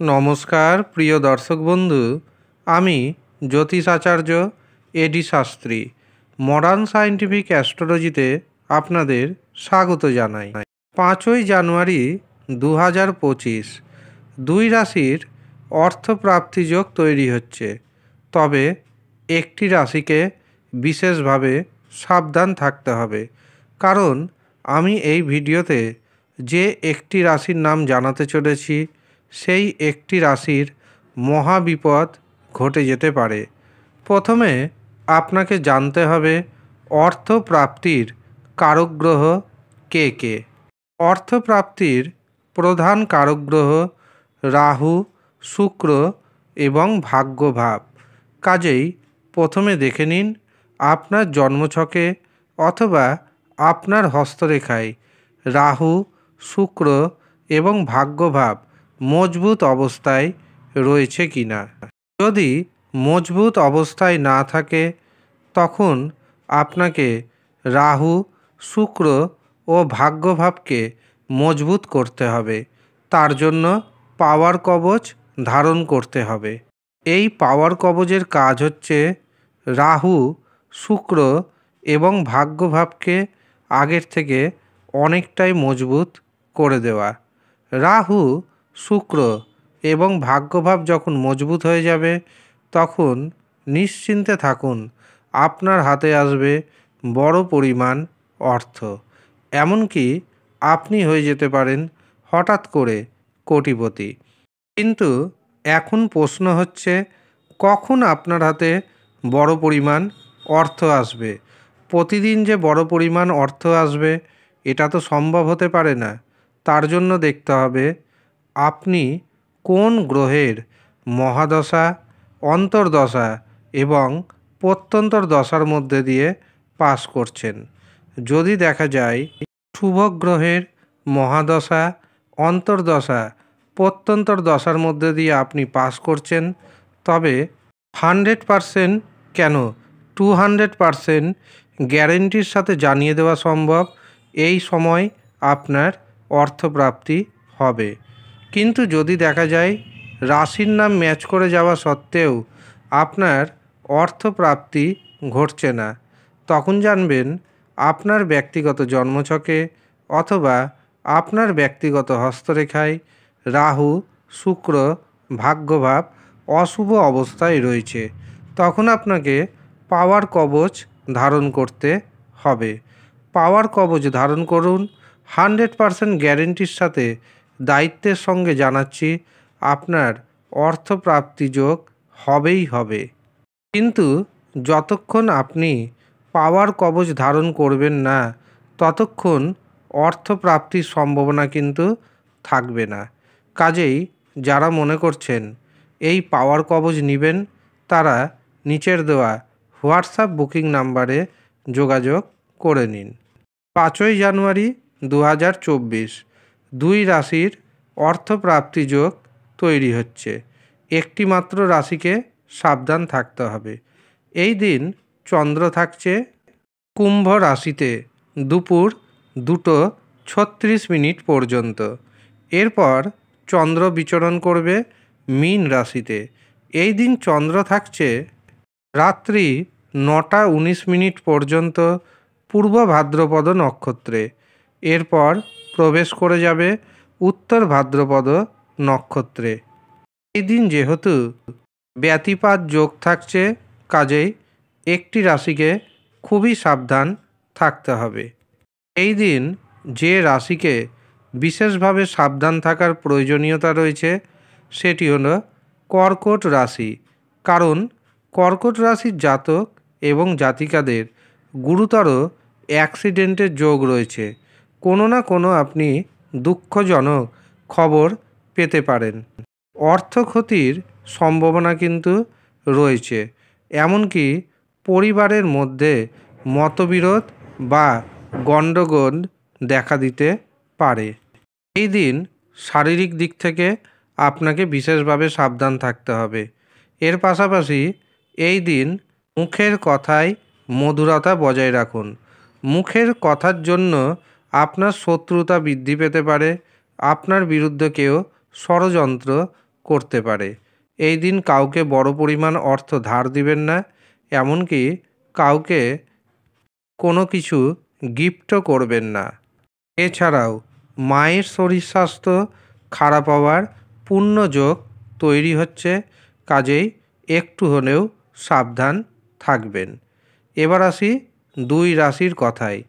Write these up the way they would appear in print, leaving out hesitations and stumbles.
নমস্কার প্রিয় দর্শক বন্ধু, আমি জ্যোতিষ আচার্য এডি শাস্ত্রী মডার্ন সায়েন্টিফিক অ্যাস্ট্রোলজিতে আপনাদের স্বাগত জানাই। 5ই জানুয়ারি 2025 দুই রাশির অর্থপ্রাপ্তি যোগ তৈরি হচ্ছে। তবে একটি রাশিকে বিশেষভাবে সাবধান থাকতে হবে, কারণ আমি এই ভিডিওতে যে একটি রাশির নাম জানাতে চলেছি সেই একটি রাশির মহাবিপদ ঘটে যেতে পারে। প্রথমে আপনাকে জানতে হবে অর্থপ্রাপ্তির কারক গ্রহ কে কে। অর্থপ্রাপ্তির প্রধান কারক গ্রহ রাহু, শুক্র এবং ভাগ্যভাব। কাজেই প্রথমে দেখে নিন আপনার জন্মছকে অথবা আপনার হস্তরেখায় রাহু, শুক্র এবং ভাগ্যভাব মজবুত অবস্থায় রয়েছে কিনা। যদি মজবুত অবস্থায় না থাকে তখন আপনাকে রাহু, শুক্র ও ভাগ্যভাবকে মজবুত করতে হবে। তার জন্য পাওয়ার কবচ ধারণ করতে হবে। এই পাওয়ার কবচের কাজ হচ্ছে রাহু, শুক্র এবং ভাগ্যভাবকে আগের থেকে অনেকটাই মজবুত করে দেওয়া। রাহু, শুক্র এবং ভাগ্যভাব যখন মজবুত হয়ে যাবে তখন নিশ্চিন্তে থাকুন, আপনার হাতে আসবে বড় পরিমাণ অর্থ। এমনকি আপনি হয়ে যেতে পারেন হঠাৎ করে কোটিপতি। কিন্তু এখন প্রশ্ন হচ্ছে, কখন আপনার হাতে বড় পরিমাণ অর্থ আসবে? প্রতিদিন যে বড় পরিমাণ অর্থ আসবে এটা তো সম্ভব হতে পারে না। তার জন্য দেখতে হবে আপনি কোন গ্রহের মহাদশা, অন্তর্দশা এবং প্রত্যন্তর দশার মধ্যে দিয়ে পাস করছেন। যদি দেখা যায় শুভ গ্রহের মহাদশা, অন্তর্দশা, প্রত্যন্তর দশার মধ্যে দিয়ে আপনি পাস করছেন, তবে 100% কেন 200% গ্যারেন্টির সাথে জানিয়ে দেওয়া সম্ভব এই সময় আপনার অর্থপ্রাপ্তি হবে। কিন্তু যদি দেখা যায় রাশির নাম ম্যাচ করে যাওয়া সত্ত্বেও আপনার অর্থপ্রাপ্তি ঘটছে না, তখন জানবেন আপনার ব্যক্তিগত জন্মছকে অথবা আপনার ব্যক্তিগত হস্তরেখায় রাহু, শুক্র, ভাগ্যভাব অশুভ অবস্থায় রয়েছে। তখন আপনাকে পাওয়ার কবচ ধারণ করতে হবে। পাওয়ার কবচ ধারণ করুন। 100% গ্যারেন্টির সাথে দায়িত্বের সঙ্গে জানাচ্ছি আপনার অর্থপ্রাপ্তি যোগ হবেই হবে। কিন্তু যতক্ষণ আপনি পাওয়ার কবচ ধারণ করবেন না ততক্ষণ অর্থপ্রাপ্তির সম্ভাবনা কিন্তু থাকবে না। কাজেই যারা মনে করছেন এই পাওয়ার কবচ নেবেন তারা নিচের দেওয়া হোয়াটসঅ্যাপ বুকিং নাম্বারে যোগাযোগ করে নিন। 5ই জানুয়ারি 2024 দুই রাশির অর্থপ্রাপ্তি যোগ তৈরি হচ্ছে। একটি মাত্র রাশিকে সাবধান থাকতে হবে। এই দিন চন্দ্র থাকছে কুম্ভ রাশিতে দুপুর 2:36 পর্যন্ত। এরপর চন্দ্র বিচরণ করবে মীন রাশিতে। এই দিন চন্দ্র থাকছে রাত্রি 9:19 পর্যন্ত পূর্ব ভাদ্রপদ নক্ষত্রে। এরপর প্রবেশ করে যাবে উত্তর ভাদ্রপদ নক্ষত্রে। এই দিন যেহেতু ব্যতিপাত যোগ থাকছে, কাজেই একটি রাশিকে খুবই সাবধান থাকতে হবে। এই দিন যে রাশিকে বিশেষভাবে সাবধান থাকার প্রয়োজনীয়তা রয়েছে সেটি হলো কর্কট রাশি। কারণ কর্কট রাশির জাতক এবং জাতিকাদের গুরুতর অ্যাক্সিডেন্টের যোগ রয়েছে। কোনো না কোনো আপনি দুঃখজনক খবর পেতে পারেন। অর্থ ক্ষতির সম্ভাবনা কিন্তু রয়েছে। এমনকি পরিবারের মধ্যে মতবিরোধ বা গণ্ডগোল দেখা দিতে পারে। এই দিন শারীরিক দিক থেকে আপনাকে বিশেষভাবে সাবধান থাকতে হবে। এর পাশাপাশি এই দিন মুখের কথায় মধুরতা বজায় রাখুন। মুখের কথার জন্য আপনার শত্রুতা বৃদ্ধি পেতে পারে। আপনার বিরুদ্ধে কেউ ষড়যন্ত্র করতে পারে। এই দিন কাউকে বড় পরিমাণ অর্থ ধার দিবেন না, এমনকি কাউকে কোনো কিছু গিফটও করবেন না। এছাড়াও মায়ের শরীর স্বাস্থ্য খারাপ হওয়ার পূর্ণ যোগ তৈরি হচ্ছে, কাজেই একটু হলেও সাবধান থাকবেন। এবার আসি 2 রাশির কথায়।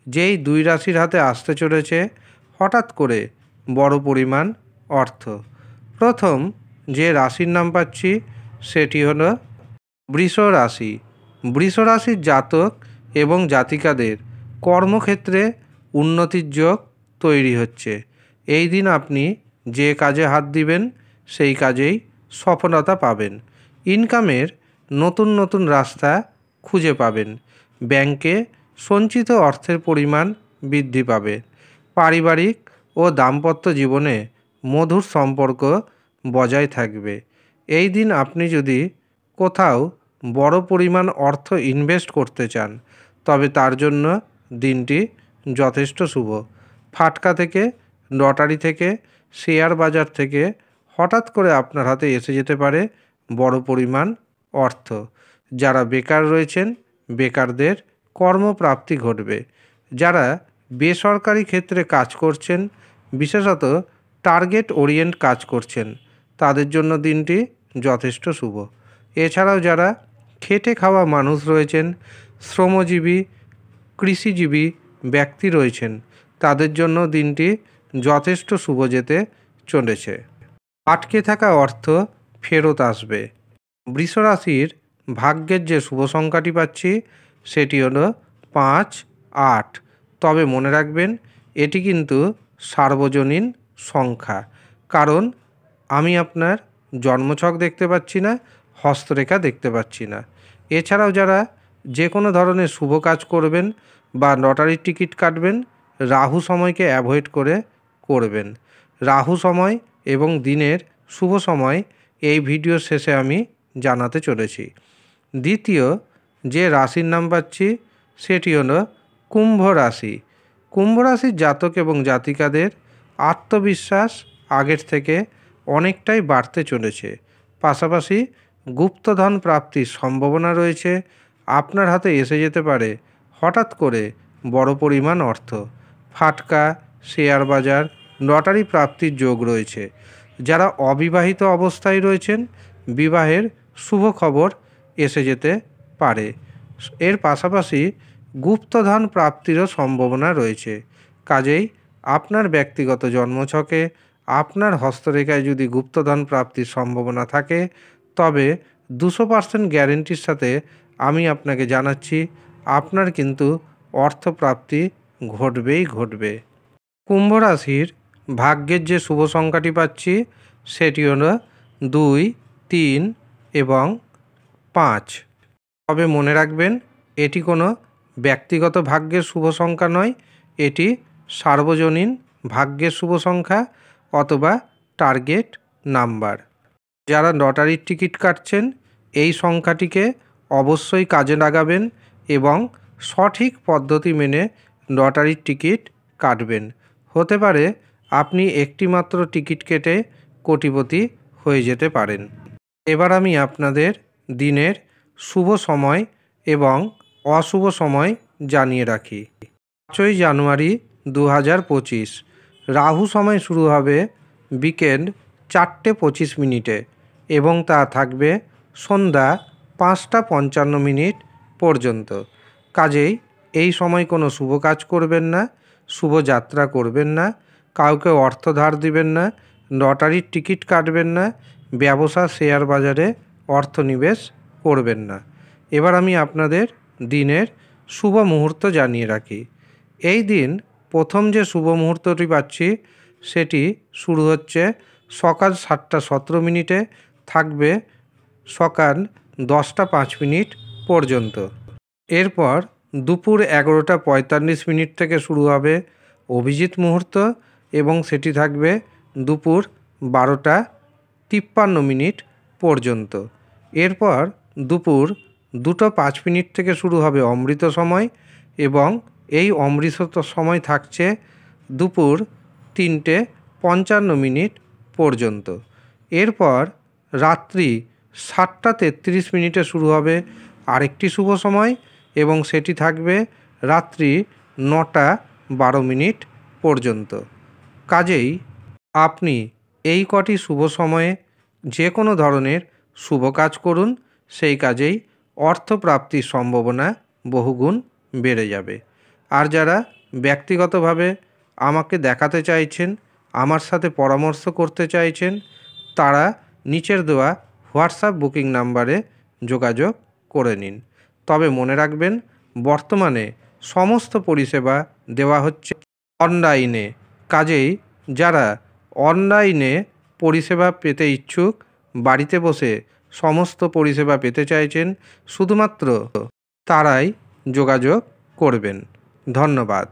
যেই 2 রাশির হাতে আসতে চলেছে হঠাৎ করে বড় পরিমাণ অর্থ। প্রথম যে রাশির নাম পাচ্ছি সেটি হলো বৃষ রাশি। বৃষ রাশির জাতক এবং জাতিকাদের কর্মক্ষেত্রে উন্নতির যোগ তৈরি হচ্ছে। এই দিন আপনি যে কাজে হাত দিবেন সেই কাজেই সফলতা পাবেন। ইনকামের নতুন নতুন রাস্তা খুঁজে পাবেন। ব্যাংকে সঞ্চিত অর্থের পরিমাণ বৃদ্ধি পাবে। পারিবারিক ও দাম্পত্য জীবনে মধুর সম্পর্ক বজায় থাকবে। এই দিন আপনি যদি কোথাও বড় পরিমাণ অর্থ ইনভেস্ট করতে চান তবে তার জন্য দিনটি যথেষ্ট শুভ। ফাটকা থেকে, লটারি থেকে, শেয়ার বাজার থেকে হঠাৎ করে আপনার হাতে এসে যেতে পারে বড় পরিমাণ অর্থ। যারা বেকার রয়েছেন বেকারদের কর্মপ্রাপ্তি ঘটবে। যারা বেসরকারি ক্ষেত্রে কাজ করছেন, বিশেষত টার্গেট ওরিয়েন্ট কাজ করছেন, তাদের জন্য দিনটি যথেষ্ট শুভ। এছাড়াও যারা খেটে খাওয়া মানুষ রয়েছেন, শ্রমজীবী কৃষিজীবী ব্যক্তি রয়েছেন, তাদের জন্য দিনটি যথেষ্ট শুভ যেতে চলেছে। আটকে থাকা অর্থ ফেরত আসবে। বৃষ রাশির ভাগ্যের যে শুভ সংখ্যাটি পাচ্ছি সেটি হলো 5, 8। তবে মনে রাখবেন এটি কিন্তু সার্বজনীন সংখ্যা, কারণ আমি আপনার জন্মছক দেখতে পাচ্ছি না, হস্তরেখা দেখতে পাচ্ছি না। এছাড়াও যারা যে কোনো ধরনের শুভ কাজ করবেন বা লটারির টিকিট কাটবেন, রাহু সময়কে অ্যাভয়েড করে করবেন। রাহু সময় এবং দিনের শুভ সময় এই ভিডিওর শেষে আমি জানাতে চলেছি। দ্বিতীয় যে রাশির নাম পাচ্ছি সেটি হলো কুম্ভ রাশি। কুম্ভ রাশির জাতক এবং জাতিকাদের আত্মবিশ্বাস আগের থেকে অনেকটাই বাড়তে চলেছে। পাশাপাশি গুপ্তধন প্রাপ্তির সম্ভাবনা রয়েছে। আপনার হাতে এসে যেতে পারে হঠাৎ করে বড় পরিমাণ অর্থ। ফাটকা, শেয়ার বাজার, লটারি প্রাপ্তির যোগ রয়েছে। যারা অবিবাহিত অবস্থায় রয়েছেন বিবাহের শুভ খবর এসে যেতে পারে। এর পাশাপাশি গুপ্তধন প্রাপ্তিরও সম্ভাবনা রয়েছে। কাজেই আপনার ব্যক্তিগত জন্মছকে আপনার হস্তরেখায় যদি গুপ্তধন প্রাপ্তির সম্ভাবনা থাকে তবে 200% গ্যারেন্টির সাথে আমি আপনাকে জানাচ্ছি আপনার কিন্তু অর্থপ্রাপ্তি ঘটবেই ঘটবে। কুম্ভ রাশির ভাগ্যের যে শুভ সংখ্যাটি পাচ্ছি সেটি হলো 2, 3 এবং 5। তবে মনে রাখবেন এটি কোনো ব্যক্তিগত ভাগ্যের শুভ সংখ্যা নয়, এটি সার্বজনীন ভাগ্যের শুভ সংখ্যা অথবা টার্গেট নাম্বার। যারা লটারির টিকিট কাটছেন এই সংখ্যাটিকে অবশ্যই কাজে লাগাবেন এবং সঠিক পদ্ধতি মেনে লটারির টিকিট কাটবেন। হতে পারে আপনি একটি মাত্র টিকিট কেটে কোটিপতি হয়ে যেতে পারেন। এবার আমি আপনাদের দিনের শুভ সময় এবং অশুভ সময় জানিয়ে রাখি। 5ই জানুয়ারি 2025 রাহু সময় শুরু হবে বিকেল 4:25 এবং তা থাকবে সন্ধ্যা 5:55 পর্যন্ত। কাজেই এই সময় কোনো শুভ কাজ করবেন না, শুভ যাত্রা করবেন না, কাউকে অর্থ ধার দিবেন না, লটারির টিকিট কাটবেন না, ব্যবসা শেয়ার বাজারে অর্থ নিবেশ করবেন না। এবার আমি আপনাদের দিনের শুভ মুহূর্ত জানিয়ে রাখি। এই দিন প্রথম যে শুভ মুহূর্তটি পাচ্ছি সেটি শুরু হচ্ছে সকাল 7:17 থাকবে সকাল 10:05 পর্যন্ত। এরপর দুপুর 11:45 থেকে শুরু হবে অভিজিৎ মুহূর্ত এবং সেটি থাকবে দুপুর 12:53 পর্যন্ত। এরপর দুপুর 2:05 থেকে শুরু হবে অমৃত সময় এবং এই অমৃত সময় থাকছে দুপুর 3:55 পর্যন্ত। এরপর রাত্রি 7:33 শুরু হবে আরেকটি শুভ সময় এবং সেটি থাকবে রাত্রি 9:12 পর্যন্ত। কাজেই আপনি এই কটি শুভ সময়ে যে কোনো ধরনের শুভ কাজ করুন, সেই কাজেই অর্থপ্রাপ্তির সম্ভাবনা বহুগুণ বেড়ে যাবে। আর যারা ব্যক্তিগতভাবে আমাকে দেখাতে চাইছেন, আমার সাথে পরামর্শ করতে চাইছেন, তারা নিচের দেওয়া হোয়াটসঅ্যাপ বুকিং নাম্বারে যোগাযোগ করে নিন। তবে মনে রাখবেন, বর্তমানে সমস্ত পরিষেবা দেওয়া হচ্ছে অনলাইনে। কাজেই যারা অনলাইনে পরিষেবা পেতে ইচ্ছুক, বাড়িতে বসে সমস্ত পরিষেবা পেতে চাইছেন, শুধুমাত্র তারাই যোগাযোগ করবেন। ধন্যবাদ।